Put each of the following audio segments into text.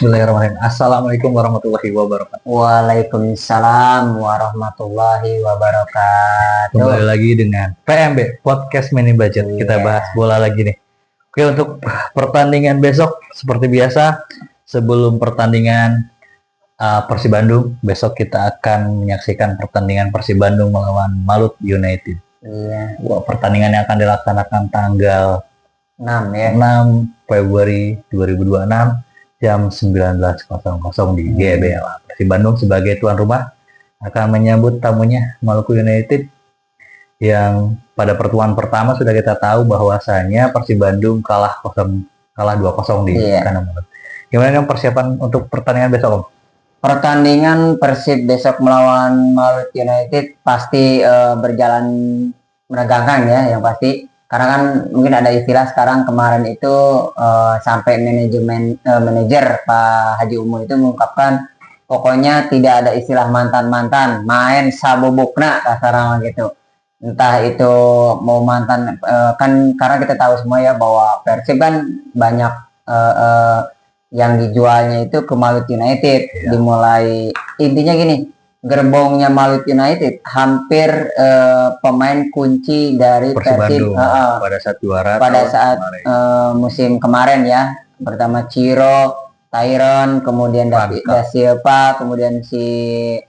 Bismillahirrahmanirrahim. Assalamualaikum warahmatullahi wabarakatuh. Waalaikumsalam warahmatullahi wabarakatuh. Kembali lagi dengan PMB Podcast Mini Budget. Kita bahas bola lagi nih. Oke, untuk pertandingan besok seperti biasa, sebelum pertandingan Persib Bandung, besok kita akan menyaksikan pertandingan Persib Bandung melawan Malut United. Iya. Pertandingan yang akan dilaksanakan tanggal 6 ya. 6 Februari 2026 jam 19.00 di GBLA. Persib Bandung sebagai tuan rumah akan menyambut tamunya Maluku United yang pada pertemuan pertama sudah kita tahu bahwasanya Persib Bandung kalah 2-0 di kandang Malut. Gimana persiapan untuk pertandingan besok, Om? Pertandingan Persib besok melawan Malut United pasti berjalan menegangkan ya, yang pasti. Karena kan mungkin ada istilah sekarang, kemarin itu sampai manajer Pak Haji Umum itu mengungkapkan pokoknya tidak ada istilah mantan-mantan, main sabobokna kasarnya gitu. Entah itu mau mantan kan, karena kita tahu semua ya bahwa Persib kan banyak yang dijualnya itu ke Malut United. Dimulai intinya gini, gerbongnya Malut United hampir pemain kunci dari Persib pada saat juara musim kemarin ya. Pertama Ciro, Tyron, kemudian David Da Silva, kemudian si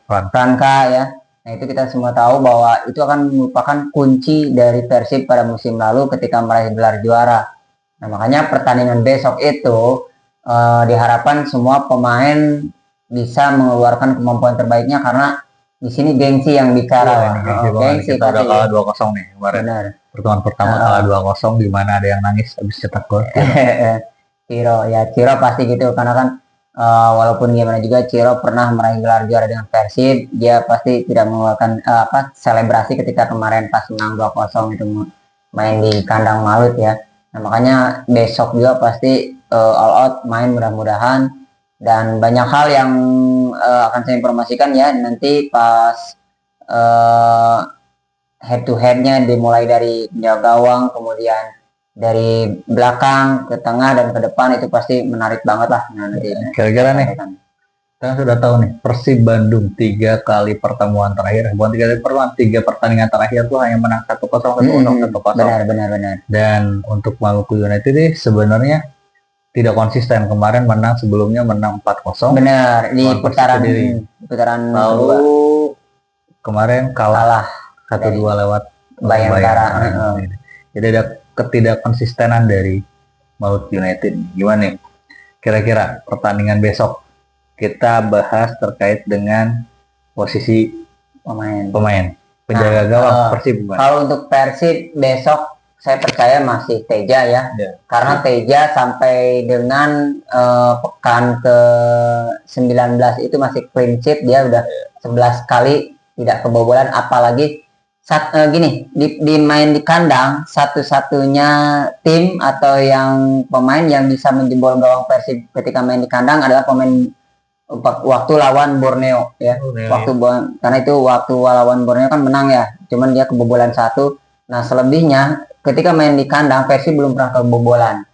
Franka ya. Nah, itu kita semua tahu bahwa itu akan merupakan kunci dari Persib pada musim lalu ketika meraih gelar juara. Nah, makanya pertandingan besok itu diharapkan semua pemain bisa mengeluarkan kemampuan terbaiknya, karena di sini gengsi yang bicara. Gengsi kita udah kalah 2-0 nih kemarin. Benar. Pertemuan pertama kalah 2-0 di mana ada yang nangis habis cetak gol. Ciro pasti gitu, karena kan walaupun gimana juga Ciro pernah meraih gelar juara dengan Persib, dia pasti tidak mengeluarkan selebrasi ketika kemarin pas menang 2-0 itu main di kandang Malut ya. Nah, makanya besok juga pasti all out main mudah-mudahan. Dan banyak hal yang akan saya informasikan ya nanti pas head to headnya, dimulai dari penjaga gawang, kemudian dari belakang ke tengah dan ke depan, itu pasti menarik banget lah. Nah, nanti kira-kira nih kita sudah tahu nih Persib Bandung 3 kali pertemuan terakhir, bukan 3 kali pertemuan, 3 pertandingan terakhir tuh hanya menang 1-0, 1-0. Benar. Dan untuk Maluku United ini sebenarnya tidak konsisten. Kemarin menang, sebelumnya menang 4-0. Benar, di putaran lalu kemarin kalah 1-2 lewat Bayangkara. Jadi ada ketidakkonsistenan dari Malut United. Gimana nih kira-kira pertandingan besok? Kita bahas terkait dengan posisi pemain penjaga gawang Persib. Kalau untuk Persib besok saya percaya masih Teja ya. Karena Teja sampai dengan pekan ke 19 itu masih clean sheet, dia udah 11 kali tidak kebobolan. Apalagi gini, di main di kandang, satu-satunya tim atau yang pemain yang bisa menjebol gawang Persib ketika main di kandang adalah pemain waktu lawan Borneo ya. Karena itu waktu lawan Borneo kan menang ya, cuman dia kebobolan 1. Nah, selebihnya ketika main di kandang Persib belum pernah kebobolan.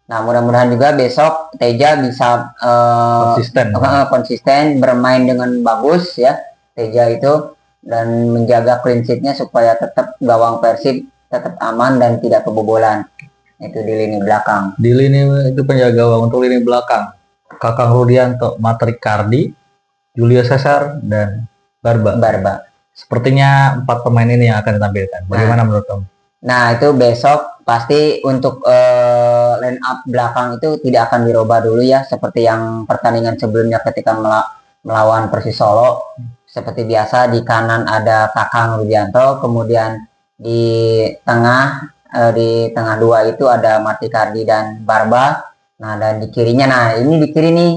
Nah, mudah-mudahan juga besok Teja bisa konsisten bermain dengan bagus ya, Teja itu, dan menjaga clean sheet-nya supaya tetap gawang Persib tetap aman dan tidak kebobolan. Itu di lini belakang. Di lini itu penjaga gawang. Untuk lini belakang Kakang Rudianto, Matrik Kardi, Julio Cesar, dan Barba. Sepertinya 4 pemain ini yang akan ditampilkan. Bagaimana menurut Om? Nah, itu besok pasti untuk line up belakang itu tidak akan dirubah dulu ya, seperti yang pertandingan sebelumnya ketika melawan Persis Solo. Seperti biasa, di kanan ada Kakang Rudianto, kemudian di tengah 2 itu ada Matrik Kardi dan Barba. Nah, dan di kirinya, nah ini di kiri nih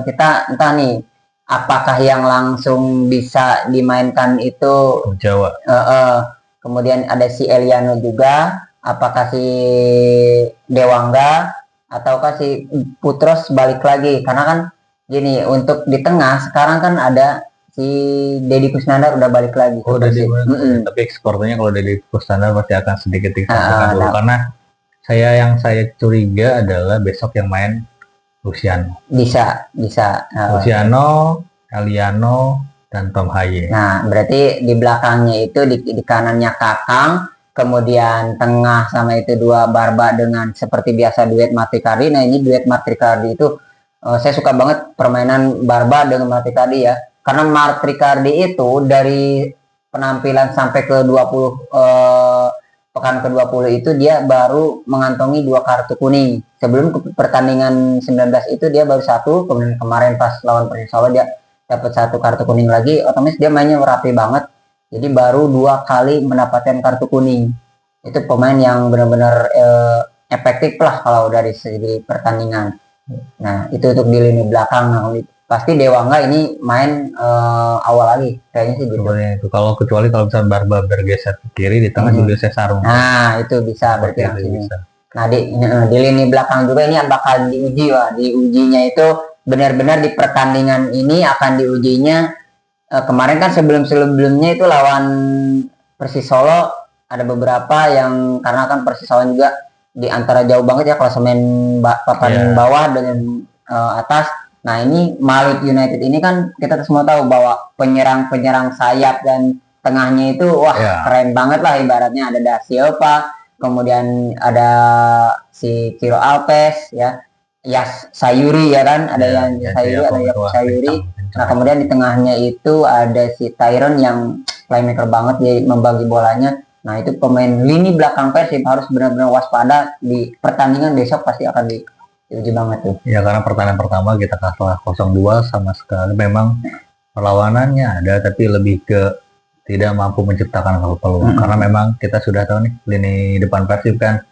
kita entah nih apakah yang langsung bisa dimainkan itu Jawa. Kemudian ada si Eliano juga, apakah si Dewangga ataukah si Putros balik lagi. Karena kan gini, untuk di tengah sekarang kan ada si Deddy Kusnandar udah balik lagi. Tapi ekspornya kalau Deddy Kusnandar pasti akan sedikit dulu, karena saya curiga adalah besok yang main Luciano. Bisa. Luciano, Eliano, dan Tom Haye. Nah, berarti di belakangnya itu di kanannya Kakang, kemudian tengah sama itu dua Barba dengan seperti biasa duet Marticardi. Nah, ini duet Marticardi itu saya suka banget permainan Barba dengan Marticardi ya. Karena Marticardi itu dari penampilan sampai ke 20 pekan ke-20 itu dia baru mengantongi 2 kartu kuning. Sebelum pertandingan 19 itu dia baru 1, kemudian kemarin pas lawan Persis Solo dia dapat 1 kartu kuning lagi, otomatis dia mainnya rapi banget. Jadi baru 2 kali mendapatkan kartu kuning. Itu pemain yang benar-benar efektif lah kalau dari segi pertandingan. Nah, itu untuk di lini belakang. Nah, pasti Dewangga ini main awal lagi kayaknya sih gitu. Itu kecuali kalau misalnya Barba bergeser ke kiri, di tengah Julio Cesar. Nah, itu bisa berarti langsung. Bisa. Nah, di lini belakang juga ini bakal diuji lah. Diujinya itu benar-benar di pertandingan ini akan diujinya. Kemarin kan sebelumnya itu lawan Persis Solo ada beberapa yang, karena kan Persis Solo juga di antara jauh banget ya klasemen papan bawah dengan atas. Nah, ini Malut United ini kan kita semua tahu bahwa penyerang sayap dan tengahnya itu keren banget lah, ibaratnya ada Da Silva, kemudian ada si Ciro Alves ya, Yas Sayuri ya kan, ada Sayuri. Nah, kemudian di tengahnya itu ada si Tyron yang playmaker banget, dia membagi bolanya. Nah, itu pemain lini belakang Persib harus benar-benar waspada di pertandingan besok, pasti akan diuji banget tuh. Ya, karena pertandingan pertama kita kalah 0-2 sama sekali. Memang perlawanannya ada, tapi lebih ke tidak mampu menciptakan peluang. Karena memang kita sudah tahu nih, lini depan Persib kan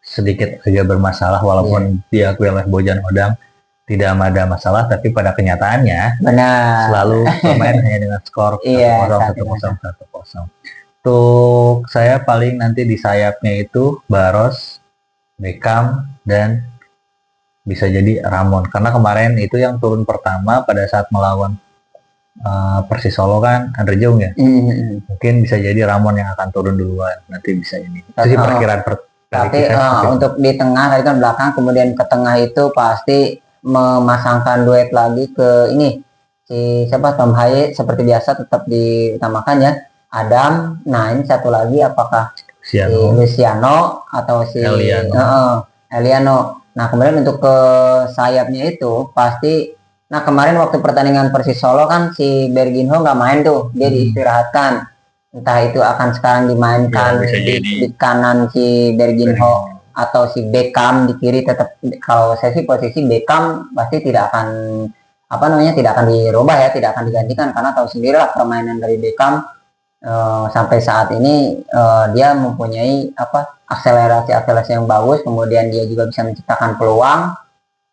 sedikit agak bermasalah, walaupun diakui oleh Bojan Odang tidak ada masalah, tapi pada kenyataannya selalu pemain hanya dengan skor 1-0. Untuk saya paling nanti di sayapnya itu Baros, Beckham, dan bisa jadi Ramon, karena kemarin itu yang turun pertama pada saat melawan Persis Solo kan Andre Jong ya. Mungkin bisa jadi Ramon yang akan turun duluan, nanti bisa ini. Itu sih perkiraan tapi untuk di tengah tadi kan belakang, kemudian ke tengah itu pasti memasangkan duet lagi ke ini si siapa, Tom Haye seperti biasa tetap diutamakan ya. Adam. Nah, ini satu lagi apakah si Luciano atau si Eliano. Nah, kemudian untuk ke sayapnya itu pasti, nah kemarin waktu pertandingan Persis Solo kan si Berginho nggak main tuh, dia diistirahatkan. Entah itu akan sekarang dimainkan di kanan si Berginho atau si Beckham di kiri. Tetap kalau saya sih posisi Beckham pasti tidak akan tidak akan dirubah ya, tidak akan digantikan, karena tahu sendiri lah permainan dari Beckham sampai saat ini dia mempunyai akselerasi yang bagus, kemudian dia juga bisa menciptakan peluang.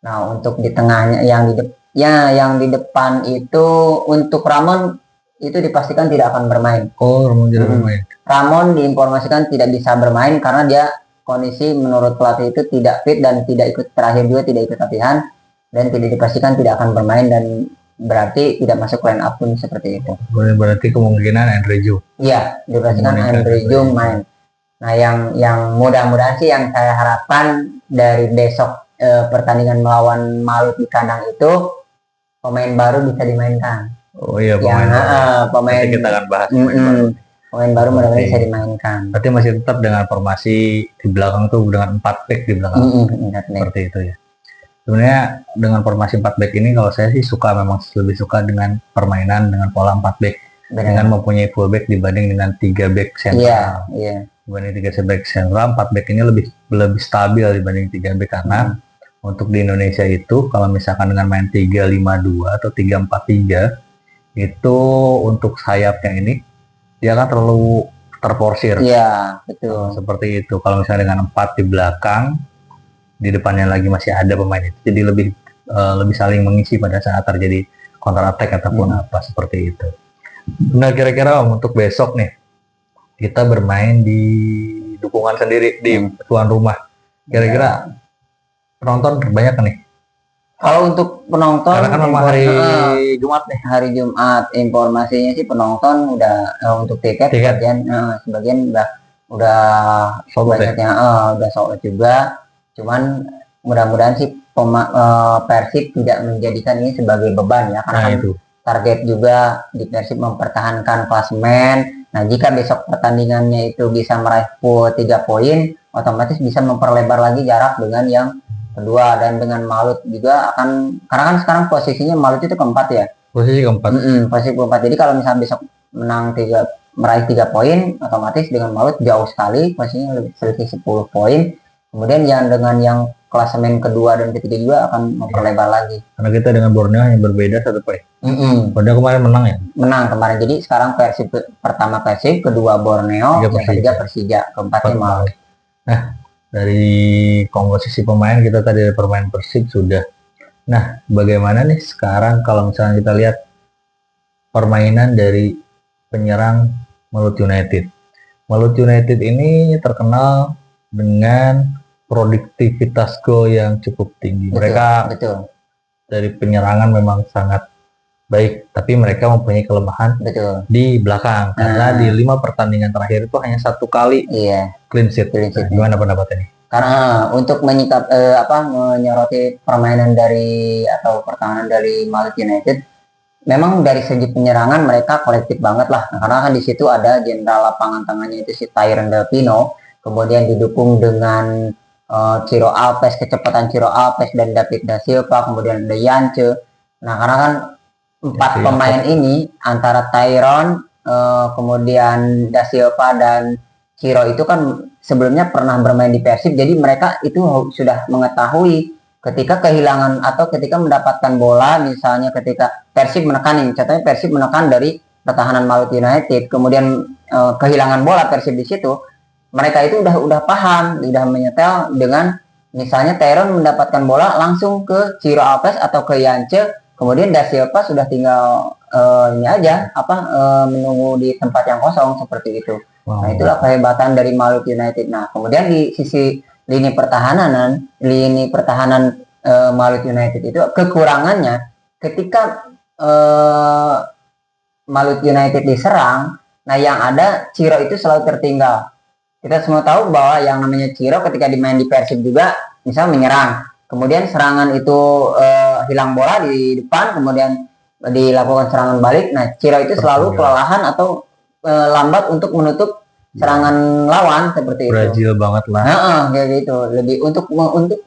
Nah, untuk di tengahnya yang di depan itu untuk Ramon itu dipastikan tidak akan bermain. Ramon tidak bermain. Ramon diinformasikan tidak bisa bermain karena dia kondisi menurut pelatih itu tidak fit dan tidak ikut latihan, dan tidak dipastikan tidak akan bermain, dan berarti tidak masuk line up pun seperti itu. Berarti kemungkinan Andre Jong. Iya, dipastikan Andre Jong main. Nah, yang mudah-mudahan sih yang saya harapkan dari besok pertandingan melawan Malut di kandang itu, pemain baru bisa dimainkan. Oh iya, pemain kita akan bahas. Pemain baru mudah-mudahan bisa dimainkan. Berarti masih tetap dengan formasi di belakang tuh dengan 4 back di belakang. Seperti itu ya. Sebenarnya dengan formasi 4 back ini kalau saya sih memang lebih suka dengan permainan dengan pola 4 back. Dengan mempunyai full back dibanding dengan 3 back sentral. Dibanding 3 back sentral, 4 back ini lebih stabil dibanding 3 back, karena untuk di Indonesia itu kalau misalkan dengan main 3-5-2 atau 3-4-3 itu untuk sayapnya ini dia kan terlalu terporsir. Iya, betul. Seperti itu. Kalau misalnya dengan 4 di belakang, di depannya lagi masih ada pemain itu, jadi lebih saling mengisi pada saat terjadi counter attack ataupun apa seperti itu. Nah, kira-kira untuk besok nih kita bermain di dukungan sendiri di tuan rumah, kira-kira penonton banyak nih? Kalau untuk penonton, karena kan memang hari Jumat nih. Hari Jumat, informasinya sih penonton udah untuk tiket. Sebagian udah sold banyaknya udah sold juga. Cuman mudah-mudahan sih Persib tidak menjadikan ini sebagai beban ya, karena Nah kan itu. target juga di Persib mempertahankan klasemen. Nah, jika besok pertandingannya itu bisa meraih 3 poin, otomatis bisa memperlebar lagi jarak dengan yang kedua, dan dengan Malut juga akan, karena kan sekarang posisinya Malut itu keempat ya. Posisi keempat. Posisi keempat. Jadi kalau misalnya besok menang meraih 3 poin, otomatis dengan Malut jauh sekali, posisinya lebih selisih 10 poin. Kemudian yang dengan yang klasemen kedua dan ketiga juga akan memperlebar lagi. Karena kita dengan Borneo hanya berbeda 1 poin. Borneo kemarin menang ya. Menang kemarin. Jadi sekarang pertama Persib, kedua Borneo, yang ketiga Persija, keempatnya Malut. Nah, dari komposisi pemain kita tadi ada pemain Persib sudah. Nah, bagaimana nih sekarang kalau misalnya kita lihat permainan dari penyerang Malut United. Malut United ini terkenal dengan produktivitas gol yang cukup tinggi. Mereka dari penyerangan memang sangat baik, tapi mereka mempunyai kelemahan di belakang karena di 5 pertandingan terakhir itu hanya 1 kali clean sheet. Nah, gimana pendapatnya nih? Karena untuk menyoroti permainan dari atau pertahanan dari Malut United, memang dari segi penyerangan mereka kolektif banget lah. Nah, karena kan di situ ada jenderal lapangan tengahnya itu si Tyron Delpino, kemudian didukung dengan Ciro Alves, kecepatan Ciro Alves dan David da Silva, kemudian ada Yance. Nah, karena kan 4 pemain ini antara Tyron, kemudian da Silva dan Ciro itu kan sebelumnya pernah bermain di Persib, jadi mereka itu sudah mengetahui ketika kehilangan atau ketika mendapatkan bola, misalnya ketika Persib menekan, contohnya Persib menekan dari pertahanan Malut United, kemudian kehilangan bola Persib di situ, mereka itu udah paham, udah menyetel dengan misalnya Tyron mendapatkan bola langsung ke Ciro Alves atau ke Yance, kemudian da Silva sudah tinggal ini aja menunggu di tempat yang kosong seperti itu. Nah, itulah kehebatan dari Malut United. Nah, kemudian di sisi lini pertahanan Malut United itu kekurangannya ketika Malut United diserang, nah yang ada Ciro itu selalu tertinggal. Kita semua tahu bahwa yang namanya Ciro ketika dimain di Persib juga misal menyerang, kemudian serangan itu hilang bola di depan, kemudian dilakukan serangan balik. Nah, Ciro itu selalu kelelahan atau lambat untuk menutup serangan lawan seperti itu. Brazil banget lah. Kayak gitu. Lebih untuk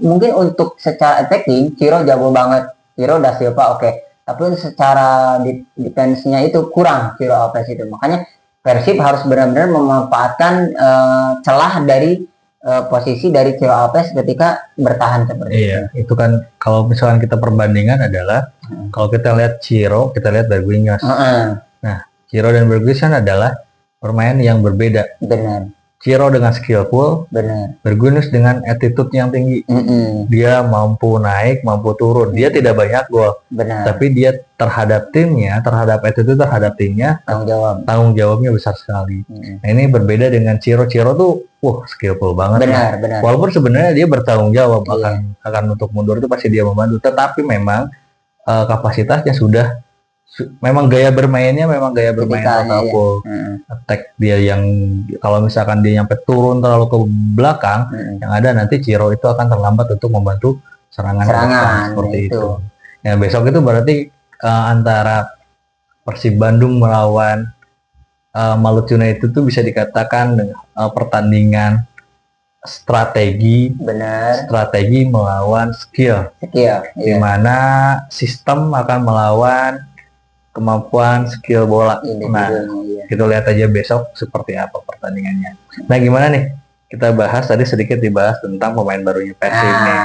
mungkin untuk secara attacking Ciro jago banget. Ciro da Silva oke. Tapi secara defense-nya itu kurang Ciro Alves itu. Makanya Persib harus benar-benar memanfaatkan celah dari posisi dari Ciro Alves ketika bertahan seperti itu. Itu kan kalau misalkan kita perbandingan adalah kalau kita lihat Ciro, kita lihat Bergwijn. Nah, Ciro dan Bergwijn kan adalah permainan yang berbeda. Benar. Ciro dengan skillful, Bergwijn dengan attitude yang tinggi. Dia mampu naik, mampu turun. Dia tidak banyak gol, tapi dia terhadap timnya, terhadap attitude, terhadap timnya, tanggung jawabnya besar sekali. Nah, ini berbeda dengan Ciro. Ciro tuh, skillful banget. Benar. Walaupun sebenarnya dia bertanggung jawab akan untuk mundur itu pasti dia membantu. Tetapi memang kapasitasnya sudah memang gaya bermain total attack dia yang kalau misalkan dia nyampe turun terlalu ke belakang, yang ada nanti Ciro itu akan terlambat untuk membantu serangan seperti itu. Nah, besok itu berarti antara Persib Bandung melawan Malut United itu bisa dikatakan pertandingan strategi melawan skill. Di mana sistem akan melawan kemampuan skill bola. Nah, kita lihat aja besok seperti apa pertandingannya. Nah, gimana nih? Kita bahas tadi sedikit dibahas tentang pemain barunya Persib nih.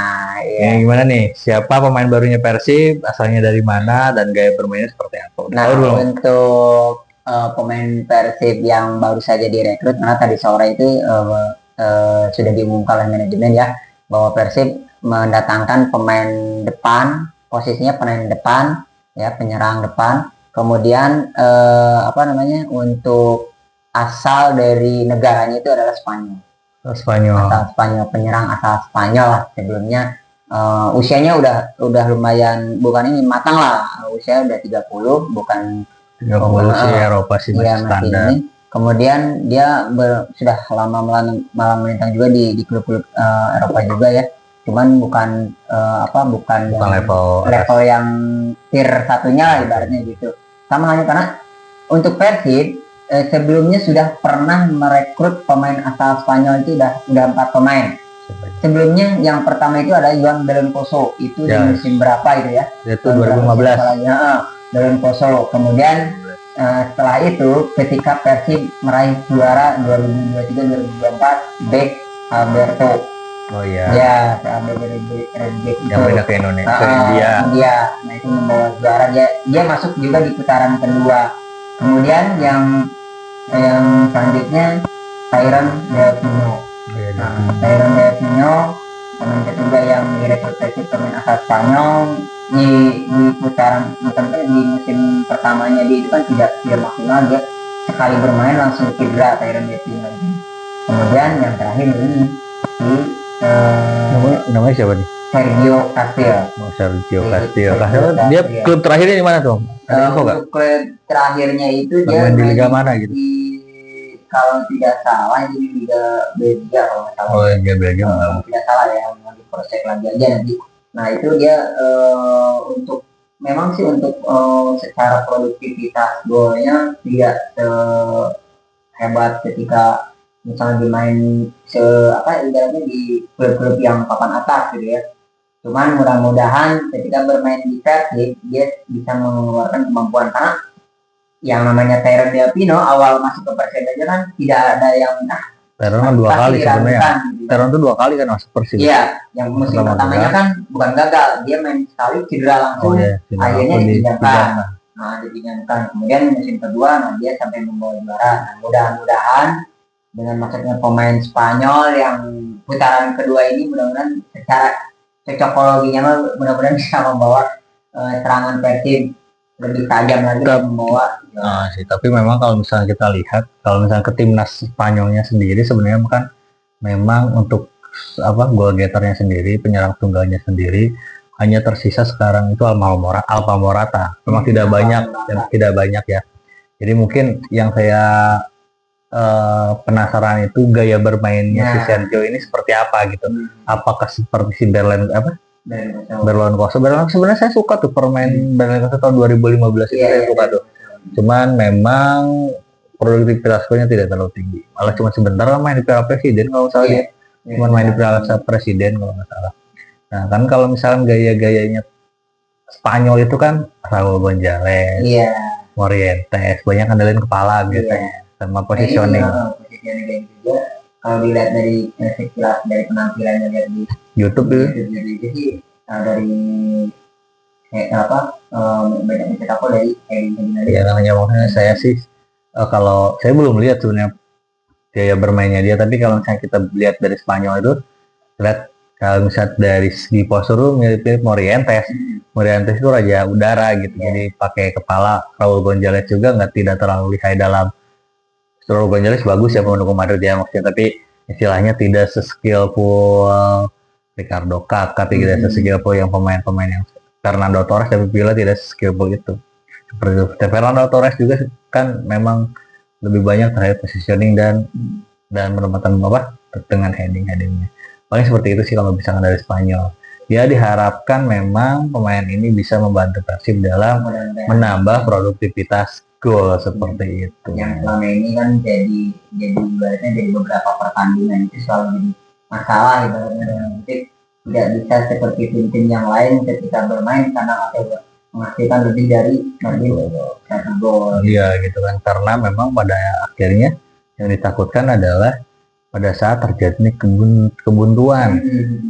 Gimana nih? Siapa pemain barunya Persib? Asalnya dari mana dan gaya bermainnya seperti apa? Nah, untuk pemain Persib yang baru saja direkrut, karena tadi sore itu sudah diumumkan oleh manajemen ya bahwa Persib mendatangkan pemain depan, posisinya pemain depan ya, penyerang depan. Kemudian untuk asal dari negaranya itu adalah Spanyol. Asal Spanyol, penyerang asal Spanyol lah. Sebelumnya usianya udah lumayan, bukan ini matang lah. Usia udah 30, bukan 30 sih Eropa sih masih standar. Kemudian dia sudah lama melintang juga di klub-klub Eropa juga ya. cuman bukan bukan level level yang tier satunya lah ibaratnya gitu. Sama halnya karena untuk Persib sebelumnya sudah pernah merekrut pemain asal Spanyol itu udah 4 pemain. Sebelumnya yang pertama itu ada Juan Beloncoso, itu di musim berapa itu ya? Itu 2015. Beloncoso. Kemudian setelah itu ketika Persib meraih juara 2023-2024, back Alberto. Oh iya. Ya, dari yang pindah ke Indonesia, ke India. Nah itu membawa juara, dia masuk juga di putaran kedua. Kemudian yang selanjutnya Tyron Delpino. Tyron Delpino, pemain ketiga yang direkrut Persib, pemain asal Spanyol. Di putaran di musim pertamanya dia itu kan tidak maksimal, dia sekali bermain langsung cedera Tyron Delpino. Kemudian yang terakhir ini namanya siapa nih? Sergio Castillo. Sergio Castillo. Dia klub terakhirnya di mana tuh? Klub terakhirnya itu dia di liga mana gitu? Kalau tidak salah di Liga Belgia kalau nggak salah. Oh, Liga Belgia. Kalau tidak salah ya, di Persek lagi aja nanti. Nah itu dia untuk memang sih untuk secara produktivitas golnya tidak hebat ketika misalnya dimain ibaratnya di klub-klub yang papan atas gitu ya. Cuman mudah-mudahan ketika bermain di Persib dia bisa mengeluarkan kemampuan, karena yang namanya Tyron Delpino awal masuk ke Persib aja kan tidak ada yang Tyron kan 2 kali sebenarnya. Tyron tuh 2 kali kan masuk Persib. Iya, yang musim pertamanya kan bukan gagal, dia main sekali cedera langsung, akhirnya dipinjamkan. Nah, dipinjamkan. Kemudian musim kedua, dia sampai membawa juara. Nah, mudah-mudahan dengan masuknya pemain Spanyol yang putaran kedua ini, mudah-mudahan secara cocokologinya mudah-mudahan bisa membawa serangan Persib lebih tajam lagi membawa. Sih, tapi memang kalau misalnya kita lihat, kalau misalnya ke timnas Spanyolnya sendiri sebenarnya kan memang untuk goal getternya sendiri, penyerang tunggalnya sendiri hanya tersisa sekarang itu Alvaro Morata. Memang tidak banyak ya. Jadi mungkin yang saya penasaran itu gaya bermainnya si Sergio ini seperti apa gitu. Apakah seperti si Berloncoso sebenarnya saya suka tuh permain Berloncoso tahun 2015 itu saya suka tuh. Cuman memang produktivitasnya tidak terlalu tinggi. Malah cuma sebentar lah main di Piala Presiden kalau nggak salah dia. Cuma main di Piala Presiden kalau nggak salah. Nah kan kalau misalnya gaya-gayanya Spanyol itu kan Raul González, Morientes, banyak andalin kepala biasanya sama positioning. Kalau dilihat dari sekilas dari penampilannya lihat di YouTube jadi dari banyak mencetak gol dari ya namanya maksudnya saya sih kalau saya belum lihat sebenarnya gaya bermainnya dia, tapi kalau misalnya kita lihat dari Spanyol itu lihat kalau misalnya dari segi postur mirip-mirip Morientes. Morientes itu raja udara gitu, jadi pakai kepala. Raul González juga tidak terlalu lihai dalam. Raul González bagus ya pendukung Madrid ya maksudnya, tapi istilahnya tidak se-skillful Ricardo Kakak, tidak se-skillful yang pemain-pemain yang Fernando Torres, tapi Villa tidak se-skillful itu. Seperti itu. Fernando Torres juga kan memang lebih banyak terhadap positioning dan menempatkan dengan headingnya. Paling seperti itu sih kalau misalkan dari Spanyol. Ya diharapkan memang pemain ini bisa membantu Persib dalam menambah produktivitas gol seperti itu. Yang selama ini kan jadi ibaratnya dari beberapa pertandingan itu selalu jadi masalah ibaratnya dengan tidak bisa seperti tim-tim yang lain ketika bermain karena menghasilkan lebih dari margin 1 gol. Iya gitu kan, karena memang pada akhirnya yang ditakutkan adalah pada saat terjadi kebuntuan.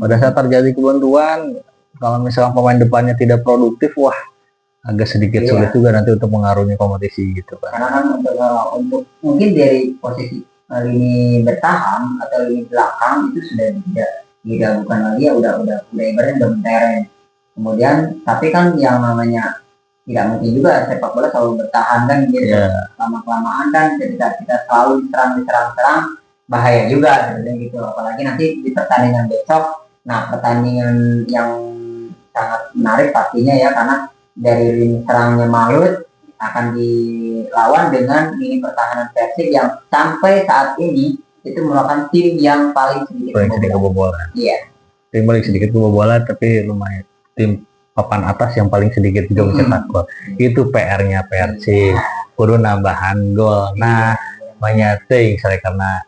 Pada saat terjadi kebuntuan, kalau misalnya pemain depannya tidak produktif, agak sedikit sulit juga nanti untuk mengarungi kompetisi gitu kan. Karena kan untuk mungkin dari posisi lini bertahan atau lini belakang itu sudah tidak bukan lagi ya udah ibaratnya udah mentereng. Kemudian tapi kan yang namanya tidak mungkin juga sepak bola selalu bertahan kan gitu. Lama-kelamaan kan ketika kita selalu diserang bahaya juga gitu. Apalagi nanti di pertandingan besok. Nah, pertandingan yang sangat menarik pastinya ya, karena dari lini serangnya Malut akan dilawan dengan lini pertahanan Persib yang sampai saat ini itu merupakan tim yang paling sedikit kebobolan. Iya. tim paling sedikit kebobolan tapi lumayan tim papan atas yang paling sedikit juga mencetak gol. Itu PR-nya Persib, kudu nambahan gol. Nah, banyak ting saya karena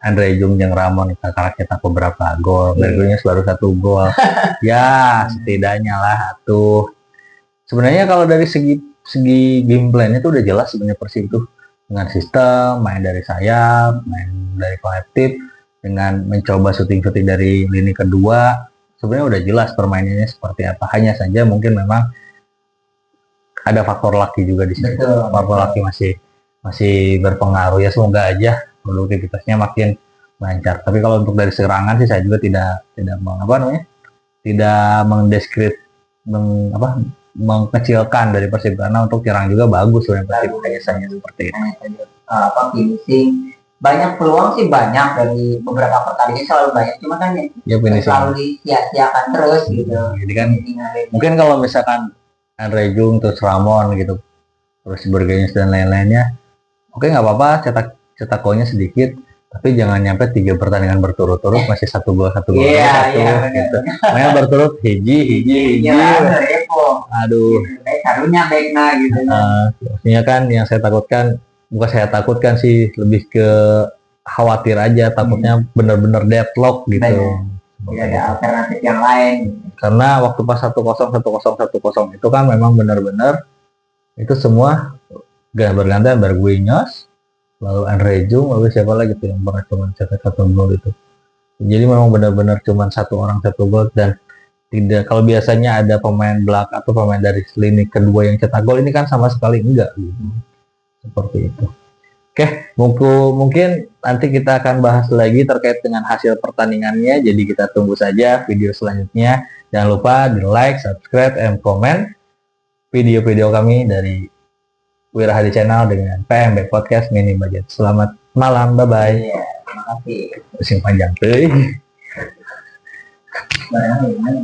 Andre Jung yang Ramon kakak cetak beberapa gol, Bergonyes baru 1 gol. Ya, setidaknya lah tuh. Sebenarnya kalau dari segi game plan-nya itu udah jelas sebenarnya Persib itu dengan sistem main dari sayap, main dari kolektif, dengan mencoba syuting-syuting dari lini kedua. Sebenarnya udah jelas permainannya seperti apa. Hanya saja mungkin memang ada faktor laki juga di sini. Faktor laki masih berpengaruh ya, semoga aja produktivitasnya makin lancar. Tapi kalau untuk dari serangan sih saya juga tidak mengkecilkan dari Persib karena untuk nyerang juga bagus loh yang Persib biasanya seperti itu. Finishing banyak peluang sih, banyak dari beberapa pertandingan selalu banyak, cuma kan Ya finishing selalu disia-siakan terus gitu. Jadi kan mungkin kalau misalkan Andre Jung terus Ramon gitu terus Berganyes dan lain-lainnya, oke nggak apa-apa cetak golnya sedikit, tapi jangan nyampe 3 pertandingan berturut-turut masih 1 gol gitu. Makanya berturut hiji. Aduh. Karunya baiknya gitu. Maksudnya kan yang saya takutkan, bukan saya takutkan sih, lebih ke khawatir aja, takutnya bener-bener deadlock gitu. Tidak ada alternatif yang lain. Karena waktu pas 1-0 itu kan memang benar-benar itu semua bergantian Bergonyes, lalu Andre Jung, lalu siapa lagi tuh yang pernah cuma cetak 1 gol itu. Jadi memang benar-benar cuma 1 orang 1 gol, dan tidak, kalau biasanya ada pemain belakang atau pemain dari lini kedua yang cetak gol, ini kan sama sekali enggak gitu. Seperti itu. Oke, mungkin nanti kita akan bahas lagi terkait dengan hasil pertandingannya. Jadi kita tunggu saja video selanjutnya. Jangan lupa di like, subscribe, and comment video-video kami dari Wira Hadi Channel dengan PMB Podcast Mini Budget. Selamat malam, bye-bye. Terima kasih. Pusing panjang tuh. Barangnya gimana?